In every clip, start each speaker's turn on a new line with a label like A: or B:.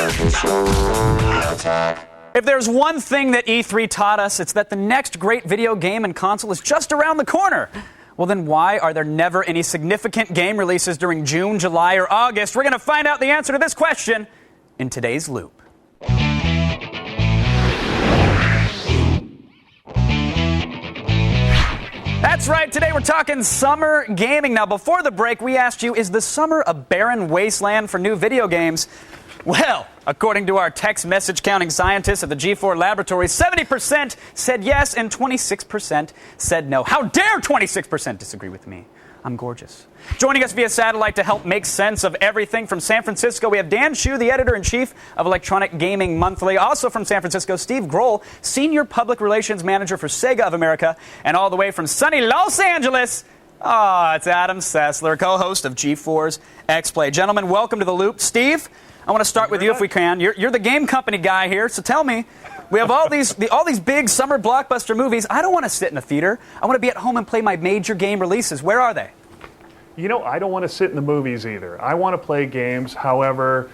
A: If there's one thing that E3 taught us, it's that the next great video game and console is just around the corner. Well, then why are there never any significant game releases during June, July, or August? We're going to find out the answer to this question in today's Loop. That's right, today we're talking summer gaming. Now, before the break, we asked you, is the summer a barren wasteland for new video games? Well, according to our text message counting scientists at the G4 Laboratory, 70% said yes and 26% said no. How dare 26% disagree with me? I'm gorgeous. Joining us via satellite to help make sense of everything from San Francisco, we have Dan Hsu, the editor-in-chief of Electronic Gaming Monthly. Also from San Francisco, Steve Grohl, senior public relations manager for Sega of America. And all the way from sunny Los Angeles, it's Adam Sessler, co-host of G4's X-Play. Gentlemen, welcome to The Loop. Steve, I want to start with you if we can. You're the game company guy here, so tell me, we have all these big summer blockbuster movies. I don't want to sit in a theater. I want to be at home and play my major game releases. Where are they?
B: You know, I don't want to sit in the movies either. I want to play games. However,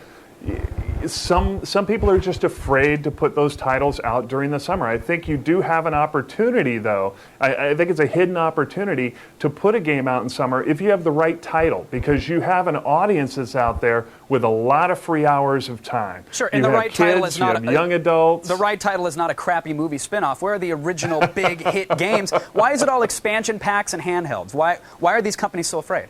B: some people are just afraid to put those titles out during the summer. I think you do have an opportunity, though. I think it's a hidden opportunity to put a game out in summer if you have the right title, because you have an audience that's out there with a lot of free hours of time.
A: Sure, and the right title is not
B: young adults.
A: The right title is not a crappy movie spinoff. Where are the original big hit games? Why is it all expansion packs and handhelds? Why are these companies so afraid?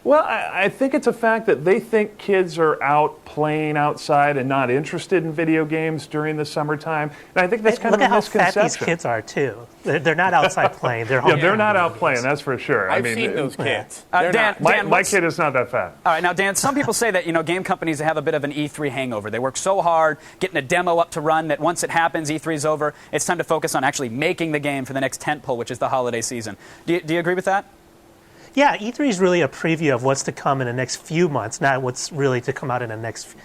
B: Well, I think it's a fact that they think kids are out playing outside and not interested in video games during the summertime. And I think that's kind of a misconception.
C: Look at how fat these kids are, too. They're not outside playing. They're home.
B: Yeah, they're not out playing, that's for sure.
D: I've seen those kids.
A: Dan,
B: my kid is not that fat.
A: All right, now, Dan, some people say that, game companies have a bit of an E3 hangover. They work so hard getting a demo up to run that once it happens, E3 is over, it's time to focus on actually making the game for the next tentpole, which is the holiday season. Do you agree with that?
C: Yeah, E3 is really a preview of what's to come in the next few months, not what's really to come out in the next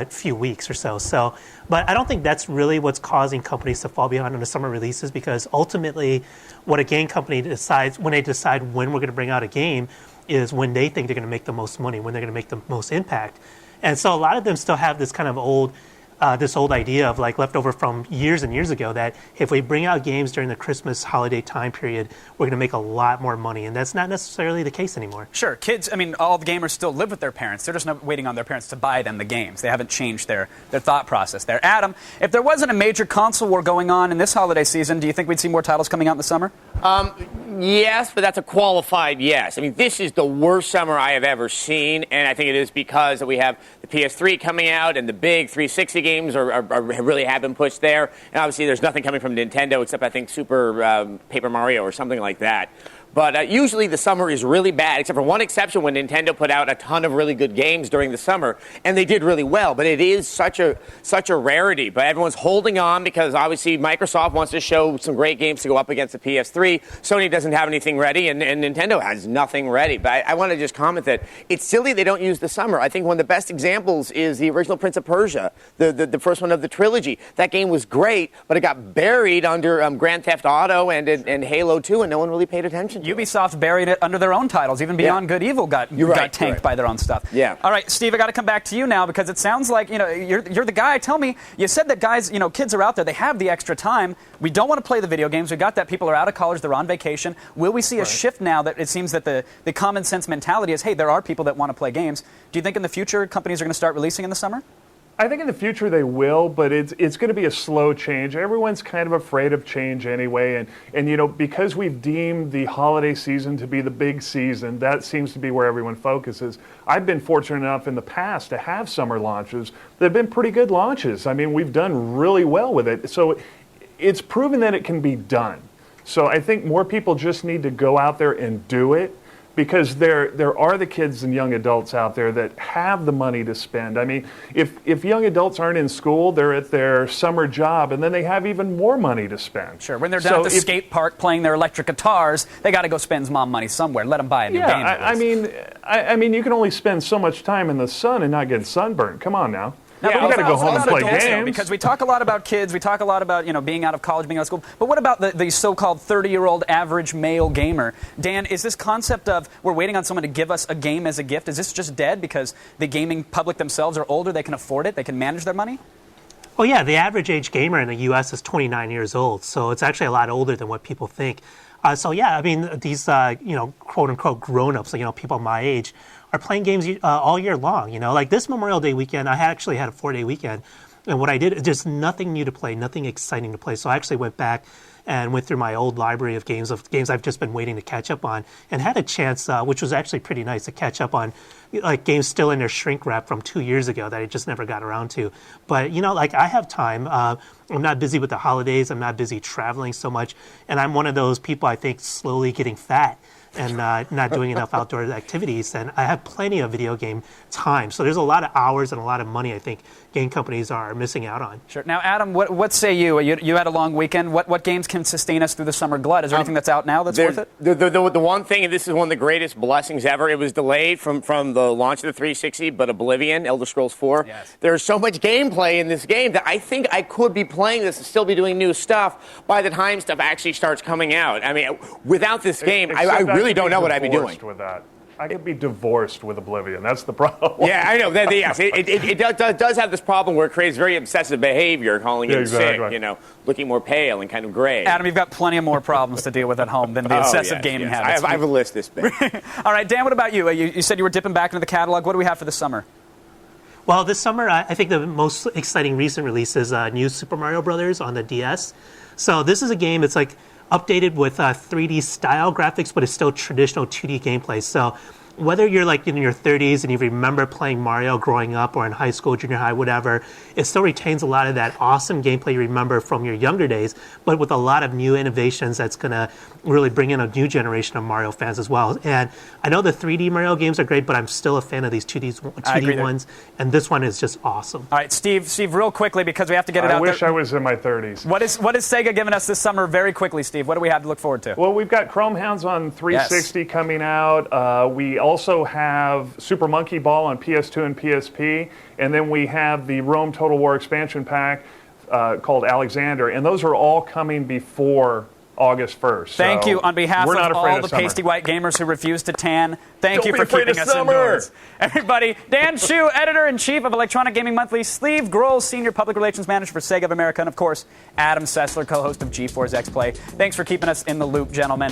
C: few weeks or so. But I don't think that's really what's causing companies to fall behind on the summer releases, because ultimately what a game company decides when they decide when we're going to bring out a game is when they think they're going to make the most money, when they're going to make the most impact. And so a lot of them still have this kind of old idea of like leftover from years and years ago that if we bring out games during the Christmas holiday time period, we're going to make a lot more money. And that's not necessarily the case anymore.
A: Sure. Kids, all the gamers still live with their parents. They're just not waiting on their parents to buy them the games. They haven't changed their thought process there. Adam, if there wasn't a major console war going on in this holiday season, do you think we'd see more titles coming out in the summer?
D: Yes, but that's a qualified yes. This is the worst summer I have ever seen, and I think it is because we have the PS3 coming out and the big 360 games really have been pushed there. And obviously there's nothing coming from Nintendo except, I think, Super Paper Mario or something like that. But usually the summer is really bad, except for one exception when Nintendo put out a ton of really good games during the summer, and they did really well. But it is such a rarity. But everyone's holding on because obviously Microsoft wants to show some great games to go up against the PS3. Sony doesn't have anything ready, and Nintendo has nothing ready. But I want to just comment that it's silly they don't use the summer. I think one of the best examples is the original Prince of Persia, the first one of the trilogy. That game was great, but it got buried under Grand Theft Auto and Halo 2, and no one really paid attention to
A: Ubisoft buried it under their own titles. Even Beyond Good Evil got tanked by their own stuff.
D: Yeah.
A: All right, Steve, I got to come back to you now because it sounds like you're the guy. Tell me, you said that guys, kids are out there. They have the extra time. We don't want to play the video games. We got that. People are out of college. They're on vacation. Will we see a shift now that it seems that the common sense mentality is, hey, there are people that want to play games. Do you think in the future companies are going to start releasing in the summer?
B: I think in the future they will, but it's going to be a slow change. Everyone's kind of afraid of change anyway, and because we've deemed the holiday season to be the big season, that seems to be where everyone focuses. I've been fortunate enough in the past to have summer launches that have been pretty good launches. We've done really well with it, so it's proven that it can be done. So I think more people just need to go out there and do it, because there are the kids and young adults out there that have the money to spend. If young adults aren't in school, they're at their summer job, and then they have even more money to spend.
A: Sure, when they're down at the skate park playing their electric guitars, they got to go spend mom money somewhere. Let them buy a new game.
B: You can only spend so much time in the sun and not get sunburned. Come on now.
A: Now,
B: Yeah,
A: but
B: we gotta go
A: what
B: home and
A: about
B: play
A: adults, though?
B: games.
A: Because we talk a lot about kids, we talk a lot about being out of college, being out of school. But what about the so-called 30-year-old average male gamer? Dan, is this concept of we're waiting on someone to give us a game as a gift, is this just dead because the gaming public themselves are older, they can afford it, they can manage their money?
C: Oh yeah, the average age gamer in the U.S. is 29 years old, so it's actually a lot older than what people think. So yeah, I mean these quote unquote grown-ups, people my age, are playing games all year long. Like this Memorial Day weekend, I actually had a 4-day weekend, and what I did is just nothing new to play, nothing exciting to play. So I actually went back and went through my old library of games I've just been waiting to catch up on, and had a chance, which was actually pretty nice, to catch up on like games still in their shrink wrap from 2 years ago that I just never got around to. But I have time. I'm not busy with the holidays. I'm not busy traveling so much, and I'm one of those people I think slowly getting fat and not doing enough outdoor activities, and I have plenty of video game time. So there's a lot of hours and a lot of money I think game companies are missing out on.
A: Sure. Now, Adam, what say you? You had a long weekend. What games can sustain us through the summer glut? Is there anything that's out now that's worth it?
D: The one thing, and this is one of the greatest blessings ever, it was delayed from the launch of the 360, but Oblivion, Elder Scrolls 4.
A: Yes.
D: There's so much gameplay in this game that I think I could be playing this and still be doing new stuff by the time stuff actually starts coming out. I mean, without this game, I really don't know what I'd be doing.
B: With that. I could be divorced with Oblivion. That's the problem.
D: Yeah, I know. Yes, it does have this problem where it creates very obsessive behavior, calling you sick, looking more pale and kind of gray.
A: Adam, you've got plenty of more problems to deal with at home than the excessive gaming habits.
D: I have a list this big.
A: All right, Dan, what about you? You said you were dipping back into the catalog. What do we have for the summer?
C: Well, this summer, I think the most exciting recent release is new Super Mario Brothers on the DS. So this is a game that's like updated with 3D style graphics, but it's still traditional 2D gameplay. So whether you're like in your 30s and you remember playing Mario growing up or in high school, junior high, whatever, it still retains a lot of that awesome gameplay you remember from your younger days, but with a lot of new innovations that's going to really bring in a new generation of Mario fans as well. And I know the 3D Mario games are great, but I'm still a fan of these 2D ones, and this one is just awesome.
A: All right, Steve, real quickly, because we have to get it out there.
B: I wish I was in my 30s.
A: What is Sega giving us this summer very quickly, Steve? What do we have to look forward to?
B: Well, we've got Chrome Hounds on 360 coming out. We also have Super Monkey Ball on PS2 and PSP, and then we have the Rome Total War expansion pack called Alexander, and those are all coming before August 1st.
A: Thank you on behalf of all the
B: summer.
A: pasty white gamers who refuse to tan. Thank you for keeping us indoors. Everybody, Dan Shu, Editor-in-Chief of Electronic Gaming Monthly, Steve Grohl, Senior Public Relations Manager for Sega of America, and of course, Adam Sessler, co-host of G4's X-Play. Thanks for keeping us in the loop, gentlemen.